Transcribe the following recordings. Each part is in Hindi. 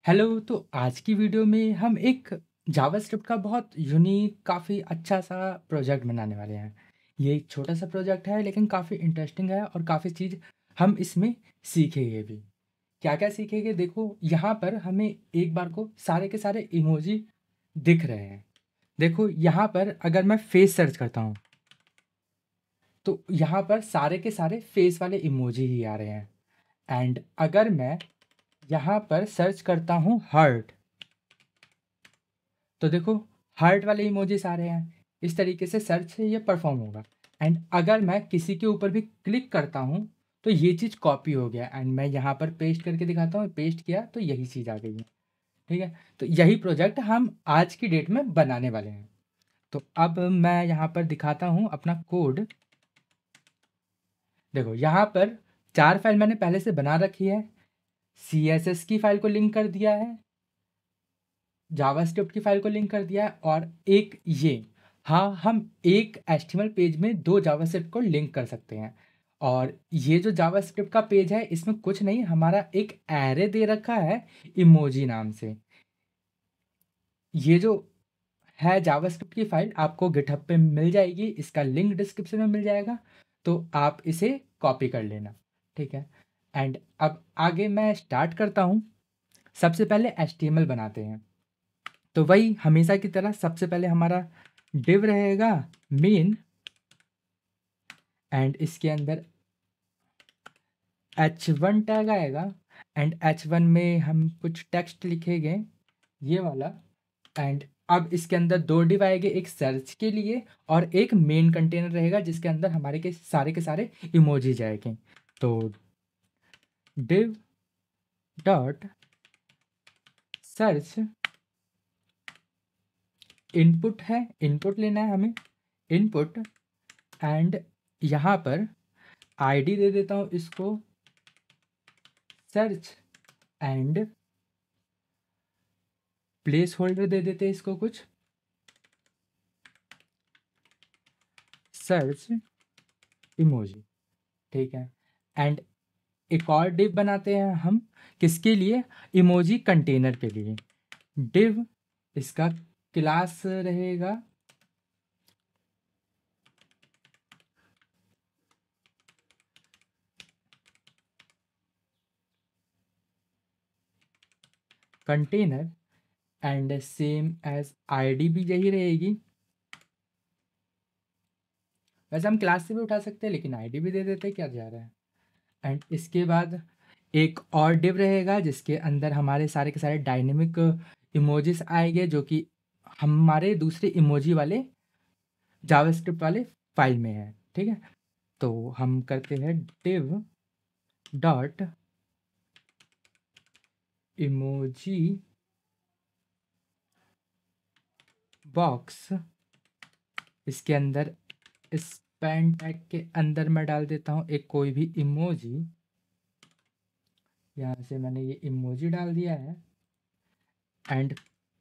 हेलो, तो आज की वीडियो में हम एक जावास्क्रिप्ट का बहुत यूनिक काफ़ी अच्छा-सा प्रोजेक्ट बनाने वाले हैं। ये एक छोटा-सा प्रोजेक्ट है लेकिन काफ़ी इंटरेस्टिंग है और काफ़ी चीज़ हम इसमें सीखेंगे भी। क्या-क्या सीखेंगे देखो, यहाँ पर हमें एक बार को सारे के सारे इमोजी दिख रहे हैं। देखो यहाँ पर अगर मैं फेस सर्च करता हूँ, तो यहाँ पर सारे के सारे फेस वाले इमोजी ही आ रहे हैं। एंड अगर मैं यहाँ पर सर्च करता हूँ हार्ट, तो देखो हार्ट वाले इमोजीज आ रहे हैं। इस तरीके से सर्च से ये परफॉर्म होगा। एंड अगर मैं किसी के ऊपर भी क्लिक करता हूँ, तो ये चीज़ कॉपी हो गया एंड मैं यहाँ पर पेस्ट करके दिखाता हूँ, पेस्ट किया तो यही चीज़ आ गई है। ठीक है, तो यही प्रोजेक्ट हम आज की डेट में बनाने वाले हैं। तो अब मैं यहाँ पर दिखाता हूँ अपना कोड। देखो यहाँ पर 4 फाइल मैंने पहले से बना रखी है। CSS की फाइल को लिंक कर दिया है, जावास्क्रिप्ट की फाइल को लिंक कर दिया है और एक ये, हाँ, हम एक HTML पेज में 2 जावास्क्रिप्ट को लिंक कर सकते हैं। और ये जो जावास्क्रिप्ट का पेज है, इसमें कुछ नहीं, हमारा एक एरे दे रखा है इमोजी नाम से। ये जो है जावास्क्रिप्ट की फाइल आपको गिटहब पे मिल जाएगी, इसका लिंक डिस्क्रिप्शन में मिल जाएगा, तो आप इसे कॉपी कर लेना। ठीक है, एंड अब आगे मैं स्टार्ट करता हूँ। सबसे पहले HTML बनाते हैं। तो वही हमेशा की तरह सबसे पहले हमारा डिव रहेगा मेन, एंड इसके अंदर h1 टैग आएगा। एंड h1 में हम कुछ टेक्स्ट लिखेंगे, ये वाला। एंड अब इसके अंदर 2 डिव आएंगे, एक सर्च के लिए और एक मेन कंटेनर रहेगा जिसके अंदर हमारे के सारे इमोजी जाएंगे। तो डिव डॉट सर्च इनपुट है, इनपुट लेना है हमें, इनपुट। एंड यहाँ पर आईडी दे देता हूँ इसको सर्च, एंड प्लेस होल्डर दे देते हैं इसको कुछ सर्च इमोजी। ठीक है, एंड एक और डिव बनाते हैं हम, किसके लिए? इमोजी कंटेनर के लिए। डिव, इसका क्लास रहेगा container, and same as ID भी यही रहेगी। वैसे हम क्लास से भी उठा सकते हैं लेकिन आईडी भी दे देते हैं, क्या जा रहा है। एंड इसके बाद एक और डिव रहेगा जिसके अंदर हमारे सारे के सारे डायनेमिक इमोजीज आएंगे जो कि हमारे दूसरे इमोजी वाले जावास्क्रिप्ट वाले फाइल में है। ठीक है, तो हम करते हैं डिव डॉट इमोजी बॉक्स। इसके अंदर स्पैन टैग के अंदर मैं डाल देता हूँ एक कोई भी इमोजी। यहाँ से मैंने ये इमोजी डाल दिया है। एंड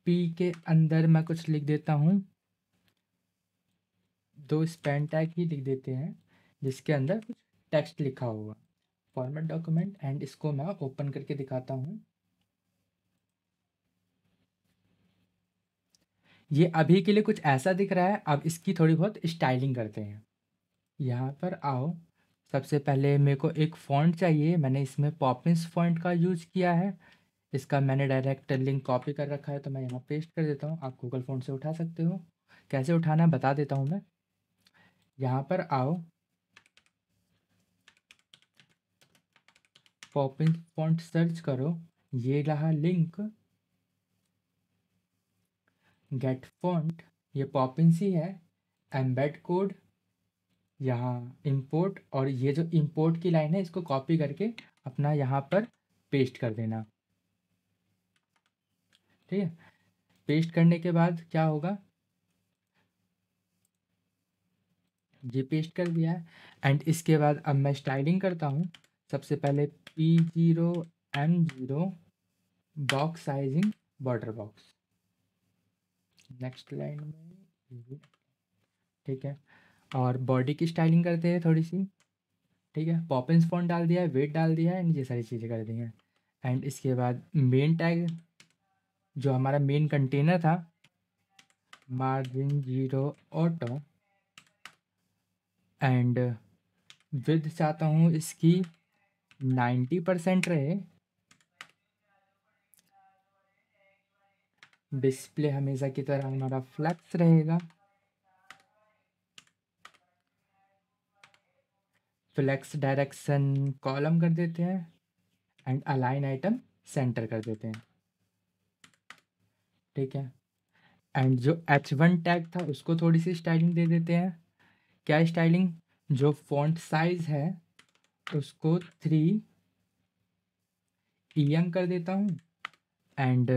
पी के अंदर मैं कुछ लिख देता हूँ, 2 स्पैन टैग ही लिख देते हैं जिसके अंदर कुछ टेक्स्ट लिखा होगा, फॉर्मेट डॉक्यूमेंट। एंड इसको मैं ओपन करके दिखाता हूँ। ये अभी के लिए कुछ ऐसा दिख रहा है, अब इसकी थोड़ी बहुत स्टाइलिंग करते हैं। यहाँ पर आओ, सबसे पहले मेरे को एक फ़ॉन्ट चाहिए, मैंने इसमें पॉपिंस फ़ॉन्ट का यूज़ किया है। इसका मैंने डायरेक्ट लिंक कॉपी कर रखा है तो मैं यहाँ पेस्ट कर देता हूँ, आप गूगल फ़ॉन्ट से उठा सकते हो। कैसे उठाना है बता देता हूँ मैं। यहाँ पर आओ, पॉपिंस फ़ॉन्ट सर्च करो, ये रहा लिंक, गेट फ़ॉन्ट, ये पॉपिंस ही है। एम्बेड कोड, यहाँ इंपोर्ट, और ये जो इंपोर्ट की लाइन है इसको कॉपी करके अपना यहाँ पर पेस्ट कर देना। ठीक है, पेस्ट करने के बाद क्या होगा, ये पेस्ट कर दिया है। एंड इसके बाद अब मैं स्टाइलिंग करता हूँ। सबसे पहले P0M0 box sizing border box, next line में ये। ठीक है, और बॉडी की स्टाइलिंग करते हैं थोड़ी सी। ठीक है, पॉपिंस फॉन्ट डाल दिया है, वेट डाल दिया है, एंड ये सारी चीज़ें कर दी हैं। एंड इसके बाद मेन टैग जो हमारा मेन कंटेनर था, मार्जिन 0 ऑटो, एंड विड्थ चाहता हूँ इसकी 90% रहे। डिस्प्ले हमेशा की तरह हमारा फ्लैक्स रहेगा। फ्लैक्स डायरेक्शन कॉलम कर देते हैं एंड अलाइन आइटम सेंटर कर देते हैं, ठीक है। एंड जो H1 टैग था उसको थोड़ी सी स्टाइलिंग दे देते हैं। क्या स्टाइलिंग? जो फॉन्ट साइज है उसको 3 EM कर देता हूँ एंड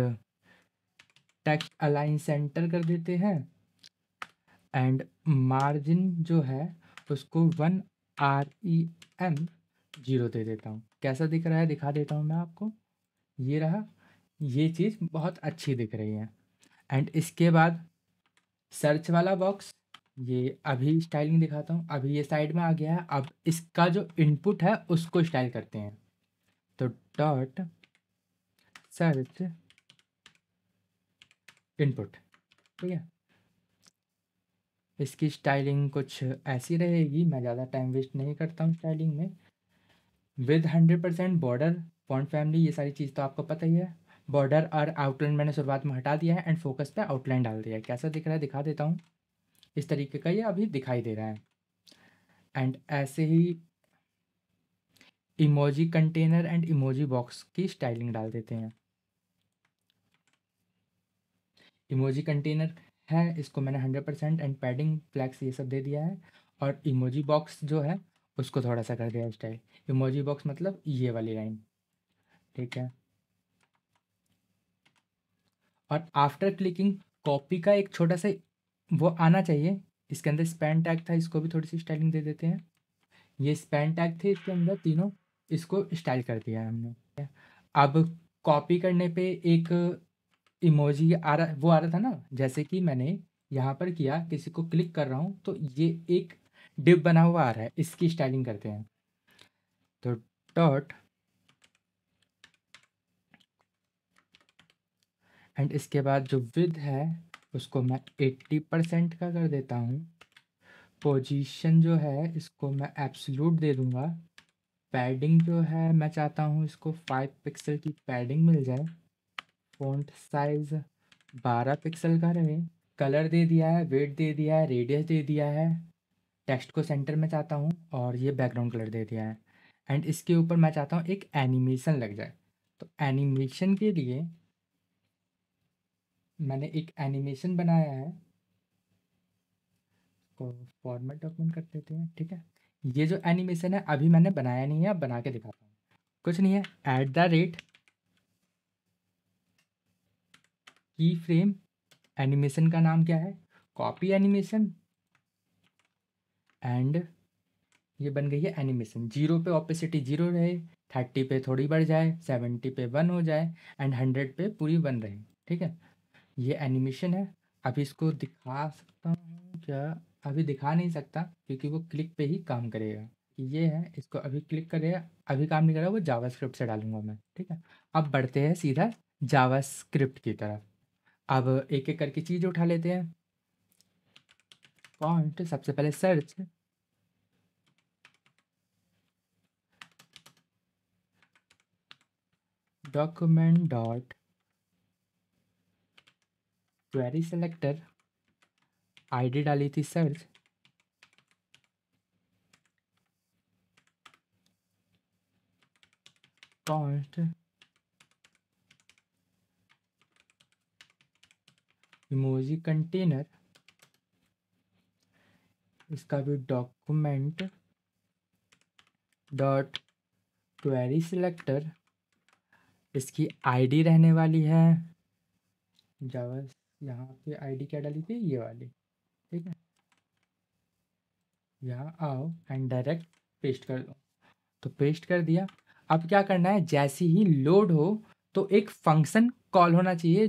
टेक्स्ट अलाइन सेंटर कर देते हैं एंड मार्जिन जो है उसको 1 REM 0 दे देता हूँ। कैसा दिख रहा है दिखा देता हूँ मैं आपको। ये रहा, ये चीज़ बहुत अच्छी दिख रही है। एंड इसके बाद सर्च वाला बॉक्स, ये अभी स्टाइलिंग दिखाता हूँ। अभी ये साइड में आ गया है। अब इसका जो इनपुट है उसको स्टाइल करते हैं। तो डॉट सर्च इनपुट, ठीक है। इसकी स्टाइलिंग कुछ ऐसी रहेगी, मैं ज़्यादा टाइम वेस्ट नहीं करता हूँ स्टाइलिंग में। विद 100% बॉर्डर, फॉन्ट फैमिली, ये सारी चीज़ तो आपको पता ही है। बॉर्डर और आउटलाइन मैंने शुरुआत में हटा दिया है एंड फोकस पे आउटलाइन डाल दिया है। कैसा दिख रहा है दिखा देता हूँ। इस तरीके का ये अभी दिखाई दे रहा है। एंड ऐसे ही emoji container and emoji box की स्टाइलिंग डाल देते हैं। इमोजी कंटेनर है, इसको मैंने 100% एंड पैडिंग फ्लैक्स ये सब दे दिया है। और इमोजी बॉक्स जो है उसको थोड़ा सा कर दिया है स्टाइल। इमोजी बॉक्स मतलब ये वाली लाइन, ठीक है। और आफ्टर क्लिकिंग कॉपी का एक छोटा सा वो आना चाहिए। इसके अंदर स्पैन टैग था, इसको भी थोड़ी सी स्टाइलिंग दे देते हैं। ये स्पैन टैग थे इसके अंदर तीनों, इसको स्टाइल कर दिया है हमने। अब कॉपी करने पे एक इमोजी आ रहा, वो आ रहा था ना, जैसे कि मैंने यहाँ पर किया, किसी को क्लिक कर रहा हूँ तो ये एक डिव बना हुआ आ रहा है, इसकी स्टाइलिंग करते हैं। तो डॉट एंड इसके बाद जो विद है उसको मैं 80% का कर देता हूँ। पोजीशन जो है इसको मैं एब्सोल्यूट दे दूंगा। पैडिंग जो है मैं चाहता हूँ इसको 5 पिक्सल की पैडिंग मिल जाए। फ़ॉन्ट साइज़ 12 पिक्सल का रहे। कलर दे दिया है, वेट दे दिया है, रेडियस दे दिया है। टेक्स्ट को सेंटर में चाहता हूँ और ये बैकग्राउंड कलर दे दिया है। एंड इसके ऊपर मैं चाहता हूँ एक एनिमेशन लग जाए। तो एनिमेशन के लिए मैंने एक एनिमेशन बनाया है, को फॉर्मेट डॉक्यूमेंट कर देते हैं, ठीक है। ये जो एनिमेशन है अभी मैंने बनाया नहीं है, अब बना के दिखाता हूँ। कुछ नहीं है, @ की फ्रेम, एनिमेशन का नाम क्या है, कॉपी एनिमेशन, एंड ये बन गई है एनिमेशन। 0 पे ऑपेसिटी 0 रहे, 30 पे थोड़ी बढ़ जाए, 70 पे 1 हो जाए एंड 100 पे पूरी 1 रहे, ठीक है। ये एनिमेशन है। अभी इसको दिखा सकता हूँ क्या? अभी दिखा नहीं सकता क्योंकि वो क्लिक पे ही काम करेगा। ये है, इसको अभी क्लिक करेगा, अभी काम नहीं कर रहा, वो जावास्क्रिप्ट से डालूंगा मैं, ठीक है। अब बढ़ते हैं सीधा जावास्क्रिप्ट की तरफ। अब एक एक करके चीज़ उठा लेते हैं। फॉन्ट सबसे पहले search, document dot query selector, ID डाली थी सर्च, फॉन्ट इमोजी कंटेनर, इसका भी डॉक्यूमेंट डॉट क्वेरी सिलेक्टर, इसकी आईडी रहने वाली है जावा। यहाँ पे आईडी क्या डाली थी, ये वाली, ठीक है। यहाँ आओ एंड डायरेक्ट पेस्ट कर दो। तो पेस्ट कर दिया। अब क्या करना है, जैसे ही लोड हो तो एक फंक्शन कॉल होना चाहिए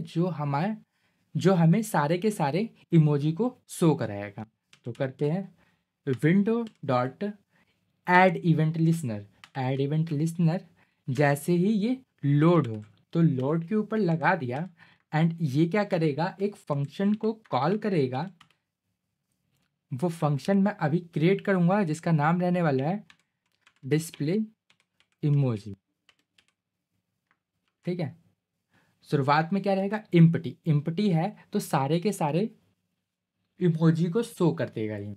जो हमें सारे के सारे इमोजी को शो कराएगा। तो करते हैं window dot add event listener. Add event listener जैसे ही ये लोड हो तो लोड के ऊपर लगा दिया। एंड ये क्या करेगा, एक फंक्शन को कॉल करेगा। वो फंक्शन मैं अभी क्रिएट करूँगा जिसका नाम रहने वाला है डिस्प्ले इमोजी। ठीक है, शुरुआत में क्या रहेगा, इम्पटी। इम्पटी है तो सारे के सारे इमोजी को शो कर देगा ये।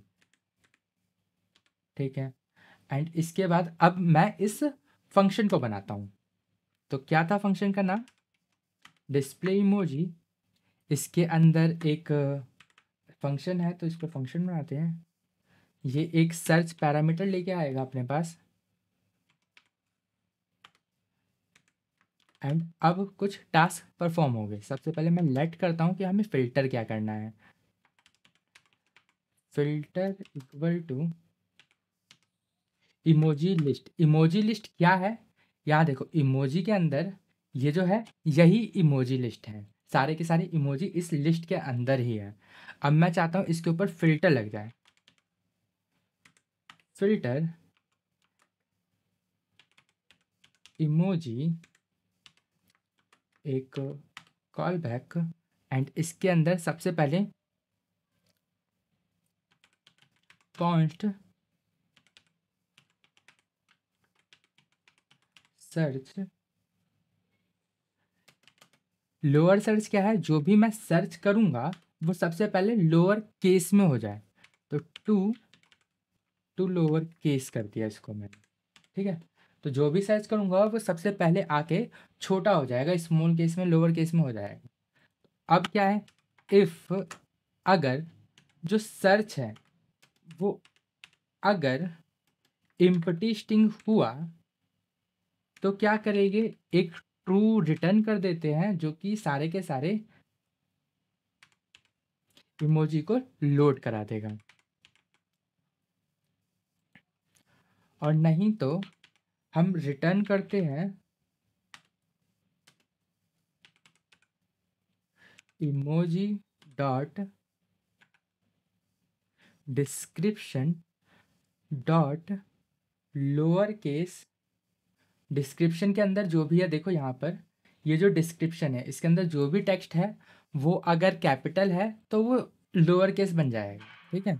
ठीक है, एंड इसके बाद अब मैं इस फंक्शन को बनाता हूँ। तो क्या था फंक्शन का नाम, डिस्प्ले इमोजी। इसके अंदर एक फंक्शन है, तो इसको फंक्शन बनाते हैं। ये एक सर्च पैरामीटर लेके आएगा अपने पास। एंड अब कुछ टास्क परफॉर्म हो गए। सबसे पहले मैं लेट करता हूँ कि हमें फ़िल्टर क्या करना है। Filter equal to emoji list. Emoji list क्या है, यहाँ देखो इमोजी के अंदर ये जो है यही इमोजी लिस्ट है। सारे के सारे इमोजी इस लिस्ट के अंदर ही है। अब मैं चाहता हूँ इसके ऊपर फ़िल्टर लग जाए। फ़िल्टर इमोजी एक कॉल बैक, एंड इसके अंदर सबसे पहले कॉन्स्ट सर्च। लोअर सर्च क्या है, जो भी मैं सर्च करूँगा वो सबसे पहले लोअर केस में हो जाए। तो टू लोअर केस कर दिया इसको मैंने। ठीक है, तो जो भी सर्च करूँगा वो सबसे पहले आके छोटा हो जाएगा, स्मॉल केस में लोअर केस में हो जाएगा। अब क्या है, इफ़ अगर जो सर्च है वो अगर एम्प्टी स्ट्रिंग हुआ तो क्या करेंगे, एक ट्रू रिटर्न कर देते हैं जो कि सारे के सारे इमोजी को लोड करा देगा। और नहीं तो हम रिटर्न करते हैं emoji dot description dot lower case. Description के अंदर जो भी है, देखो यहाँ पर ये जो डिस्क्रिप्शन है इसके अंदर जो भी टेक्स्ट है वो अगर कैपिटल है तो वो लोअर केस बन जाएगा। ठीक है,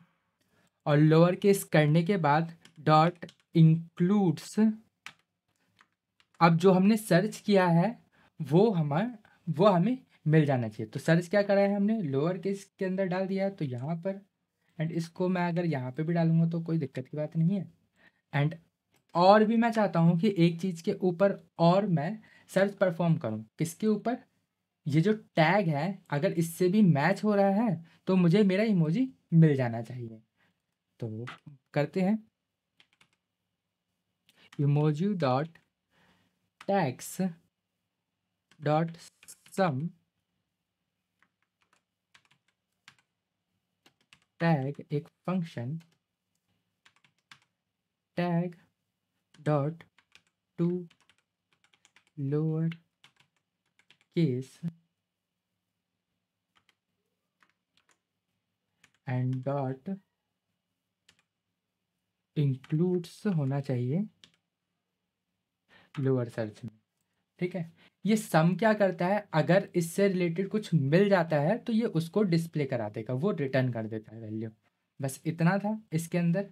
और लोअर केस करने के बाद डॉट इंक्लूड्स, अब जो हमने सर्च किया है वो हमें मिल जाना चाहिए। तो सर्च क्या करा है हमने, लोअर केस के अंदर डाल दिया है, तो यहाँ पर। एंड इसको मैं अगर यहाँ पे भी डालूंगा तो कोई दिक्कत की बात नहीं है। एंड और भी मैं चाहता हूँ कि एक चीज़ के ऊपर और मैं सर्च परफॉर्म करूँ। किसके ऊपर, ये जो टैग है अगर इससे भी मैच हो रहा है तो मुझे मेरा इमोजी मिल जाना चाहिए। तो करते हैं इमोजी डॉट टैग्स डॉट सम। टैग एक function, tag dot to lower case and dot includes होना चाहिए लोअर सर्च में। ठीक है, ये सम क्या करता है, अगर इससे रिलेटेड कुछ मिल जाता है तो ये उसको डिस्प्ले करा देगा, वो रिटर्न कर देता है वैल्यू। बस इतना था इसके अंदर।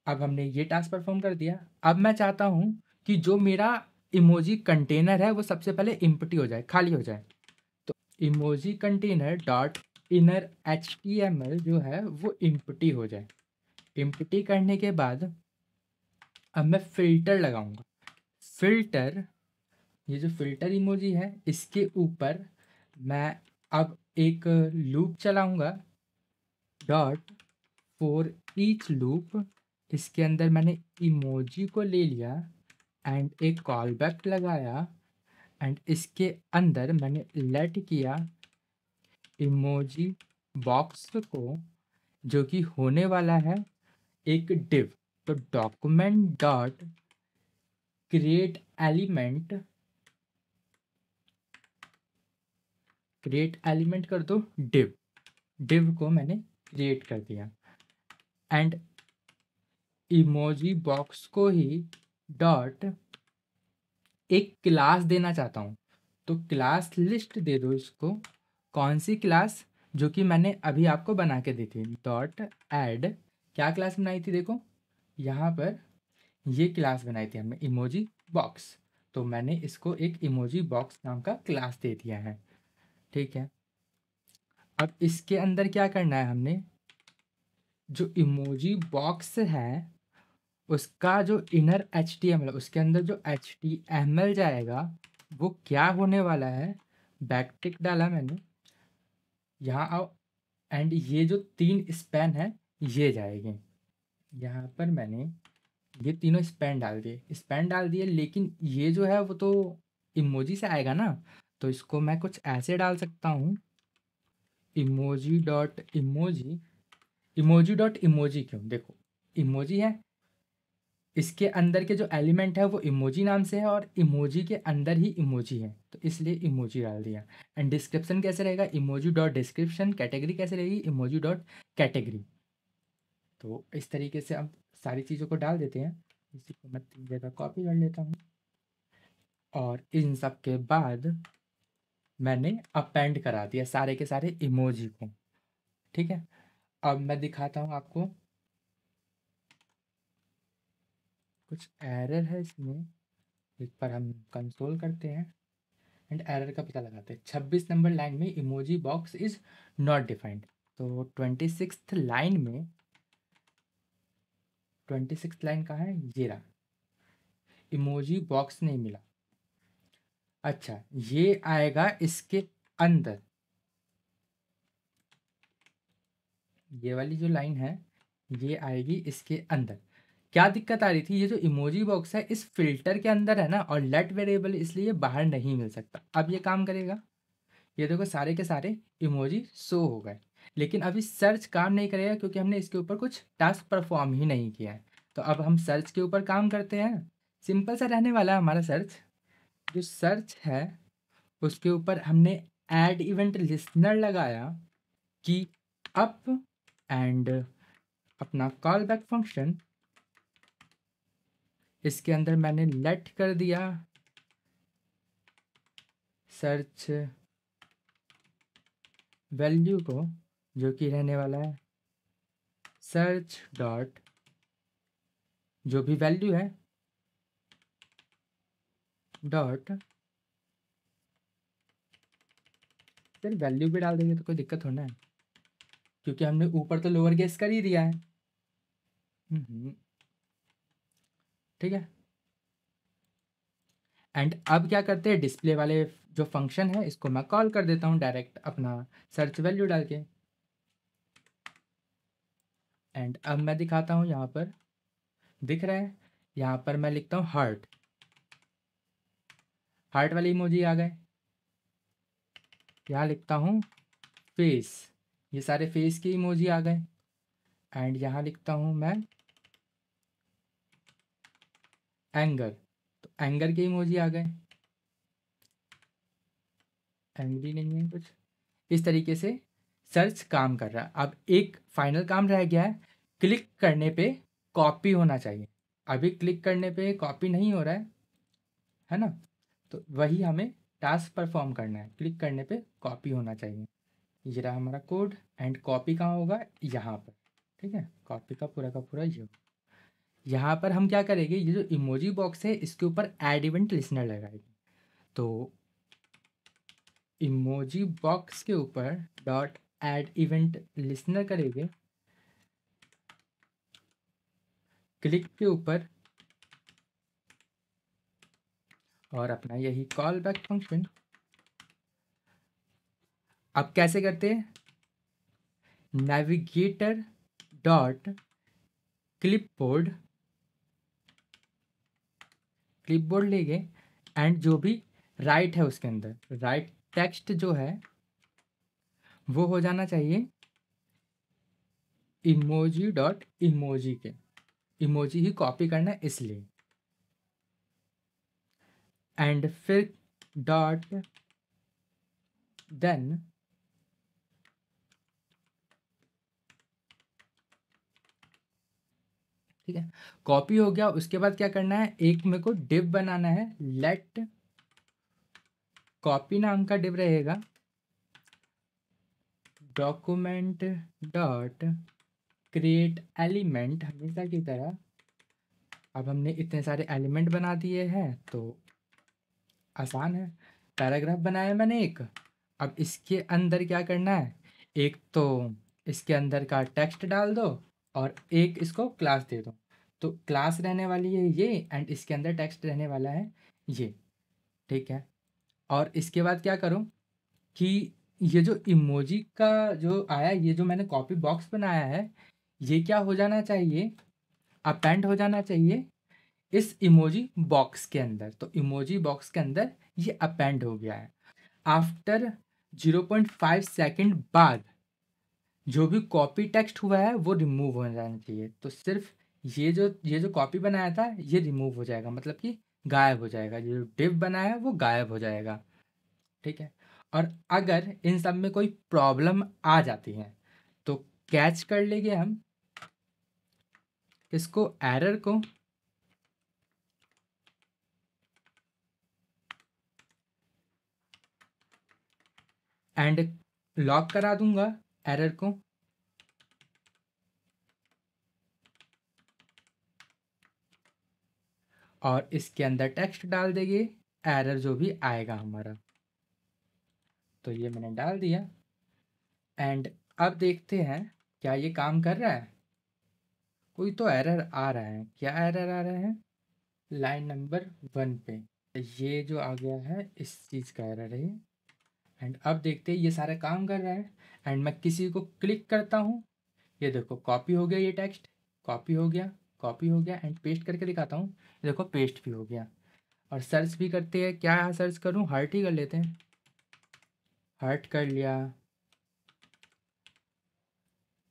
अब हमने ये टास्क परफॉर्म कर दिया। अब मैं चाहता हूँ कि जो मेरा इमोजी कंटेनर है वो सबसे पहले इम्पटी हो जाए, खाली हो जाए। तो emoji container dot inner HTML जो है वो इम्पटी हो जाए। इम्पटी करने के बाद अब मैं फ़िल्टर लगाऊंगा। फ़िल्टर, ये जो फ़िल्टर इमोजी है इसके ऊपर मैं अब एक लूप चलाऊंगा, डॉट फॉर ईच लूप। इसके अंदर मैंने इमोजी को ले लिया एंड एक कॉल बैक लगाया। एंड इसके अंदर मैंने लेट किया इमोजी बॉक्स को, जो कि होने वाला है एक डिव। तो document dot create element, create element कर दो डिव। डिव को मैंने क्रिएट कर दिया। एंड इमोजी बॉक्स को ही डॉट एक क्लास देना चाहता हूँ। तो क्लास लिस्ट दे दो इसको, कौन सी क्लास, जो कि मैंने अभी आपको बना के दी थी, डॉट ऐड, क्या क्लास बनाई थी देखो, यहाँ पर ये क्लास बनाई थी हमने इमोजी बॉक्स, तो मैंने इसको एक इमोजी बॉक्स नाम का क्लास दे दिया है। ठीक है, अब इसके अंदर क्या करना है, हमने जो इमोजी बॉक्स है उसका जो इनर HTML उसके अंदर जो HTML जाएगा वो क्या होने वाला है, बैकटिक डाला मैंने, यहाँ आओ, एंड ये जो 3 स्पैन है ये जाएंगे, यहाँ पर मैंने ये तीनों स्पैन डाल दिए, लेकिन ये जो है वो तो इमोजी से आएगा ना, तो इसको मैं कुछ ऐसे डाल सकता हूँ, emoji dot emoji, emoji dot emoji, क्यों, देखो इमोजी है, इसके अंदर के जो एलिमेंट है वो इमोजी नाम से है और इमोजी के अंदर ही इमोजी है, तो इसलिए इमोजी डाल दिया। एंड डिस्क्रिप्शन कैसे रहेगा, इमोजी डॉट डिस्क्रिप्शन, कैटेगरी कैसे रहेगी, इमोजी डॉट कैटेगरी। तो इस तरीके से अब सारी चीज़ों को डाल देते हैं, इसी को मैं 3 जगह कॉपी कर लेता हूँ, और इन सब के बाद मैंने अपेंड करा दिया सारे के सारे इमोजी को। ठीक है, अब मैं दिखाता हूँ आपको, कुछ एरर है इसमें, एक बार हम कंसोल करते हैं एंड एरर का पता लगाते हैं। 26 नंबर लाइन में emoji box is not defined, तो 26th लाइन में, 26th लाइन कहाँ है, ये रहा, इमोजी बॉक्स नहीं मिला। अच्छा, ये आएगा इसके अंदर, ये वाली जो लाइन है ये आएगी इसके अंदर। क्या दिक्कत आ रही थी, ये जो इमोजी बॉक्स है इस फिल्टर के अंदर है ना, और लेट वेरिएबल, इसलिए बाहर नहीं मिल सकता। अब ये काम करेगा, ये देखो सारे के सारे इमोजी शो हो गए, लेकिन अभी सर्च काम नहीं करेगा क्योंकि हमने इसके ऊपर कुछ टास्क परफॉर्म ही नहीं किया है। तो अब हम सर्च के ऊपर काम करते हैं, सिंपल सा रहने वाला है हमारा सर्च। जो सर्च है उसके ऊपर हमने ऐड इवेंट लिसनर लगाया कि अप, एंड अपना कॉल बैक फंक्शन, इसके अंदर मैंने लेट कर दिया सर्च वैल्यू को, जो कि रहने वाला है सर्च डॉट, जो भी वैल्यू है डॉट, फिर वैल्यू भी डाल देंगे तो कोई दिक्कत होना है, क्योंकि हमने ऊपर तो लोअर केस कर ही दिया है। ठीक है, एंड अब क्या करते हैं, डिस्प्ले वाले जो फंक्शन है इसको मैं कॉल कर देता हूँ डायरेक्ट अपना सर्च वैल्यू डाल के। एंड अब मैं दिखाता हूँ, यहाँ पर दिख रहा है, यहाँ पर मैं लिखता हूँ हार्ट, हार्ट वाले इमोजी आ गए। यहाँ लिखता हूँ फेस, ये सारे फेस के इमोजी आ गए। एंड यहाँ लिखता हूँ मैं एंगर, तो एंगर के इमोजी आ गए, एंग्री नहीं है कुछ, इस तरीके से सर्च काम कर रहा है। अब एक फाइनल काम रह गया है, क्लिक करने पे कॉपी होना चाहिए, अभी क्लिक करने पे कॉपी नहीं हो रहा है ना, तो वही हमें टास्क परफॉर्म करना है, क्लिक करने पे कॉपी होना चाहिए। ये रहा हमारा कोड, एंड कॉपी कहाँ होगा, यहाँ पर। ठीक है, कॉपी का पूरा ये होगा। यहाँ पर हम क्या करेंगे, ये जो इमोजी बॉक्स है इसके ऊपर ऐड इवेंट लिसनर लगाएंगे, तो इमोजी बॉक्स के ऊपर डॉट ऐड इवेंट लिसनर करेंगे, क्लिक के ऊपर, और अपना यही कॉल बैक फंक्शन। अब कैसे करते हैं, नेविगेटर डॉट क्लिपबोर्ड, क्लिपबोर्ड लेंगे, एंड जो भी राइट है उसके अंदर राइट टेक्स्ट जो है वो हो जाना चाहिए इमोजी डॉट इमोजी के, इमोजी ही कॉपी करना है इसलिए, एंड फिर डॉट देन, ठीक है, कॉपी हो गया। उसके बाद क्या करना है, एक मेरे को डिव बनाना है, लेट कॉपी नाम का डिव रहेगा, डॉक्यूमेंट डॉट क्रिएट एलिमेंट हमेशा की तरह। अब हमने इतने सारे एलिमेंट बना दिए हैं तो आसान है। पैराग्राफ बनाया मैंने एक। अब इसके अंदर क्या करना है, एक तो इसके अंदर का टेक्स्ट डाल दो और एक इसको क्लास दे दो। तो क्लास रहने वाली है ये एंड इसके अंदर टेक्स्ट रहने वाला है ये, ठीक है। और इसके बाद क्या करूँ कि ये जो इमोजी का जो आया, ये जो मैंने कॉपी बॉक्स बनाया है, ये क्या हो जाना चाहिए, अपेंड हो जाना चाहिए इस इमोजी बॉक्स के अंदर। तो इमोजी बॉक्स के अंदर ये अपेंड हो गया है। आफ्टर 0.5 सेकेंड बाद जो भी कॉपी टेक्स्ट हुआ है वो रिमूव हो जाना चाहिए। तो सिर्फ ये जो कॉपी बनाया था ये रिमूव हो जाएगा, मतलब कि गायब हो जाएगा। ये जो डिव बनाया है वो गायब हो जाएगा, ठीक है। और अगर इन सब में कोई प्रॉब्लम आ जाती है तो कैच कर लेंगे हम इसको, एरर को, एंड लॉक करा दूंगा एरर को। और इसके अंदर टेक्स्ट डाल देंगे, एरर जो भी आएगा हमारा। तो ये मैंने डाल दिया एंड अब देखते हैं क्या ये काम कर रहा है। कोई तो एरर आ रहा है, क्या एरर आ रहा है, लाइन नंबर 1 पे ये जो आ गया है इस चीज़ का एरर है। एंड अब देखते हैं ये सारा काम कर रहा है। एंड मैं किसी को क्लिक करता हूँ, ये देखो कॉपी हो गया, ये टेक्स्ट कॉपी हो गया, कॉपी हो गया। एंड पेस्ट करके दिखाता हूँ, देखो पेस्ट भी हो गया। और सर्च भी करते हैं, क्या सर्च करूँ, हार्ट ही कर लेते हैं। हार्ट कर लिया,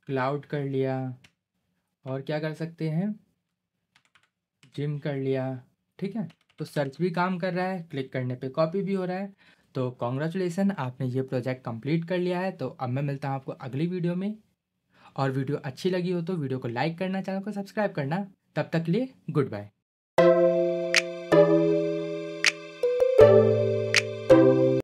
क्लाउड कर लिया, और क्या कर सकते हैं, जिम कर लिया, ठीक है। तो सर्च भी काम कर रहा है, क्लिक करने पे कॉपी भी हो रहा है। तो कॉन्ग्रेचुलेसन, आपने ये प्रोजेक्ट कंप्लीट कर लिया है। तो अब मैं मिलता हूँ आपको अगली वीडियो में। और वीडियो अच्छी लगी हो तो वीडियो को लाइक करना, चैनल को सब्सक्राइब करना। तब तक के लिए गुड बाय।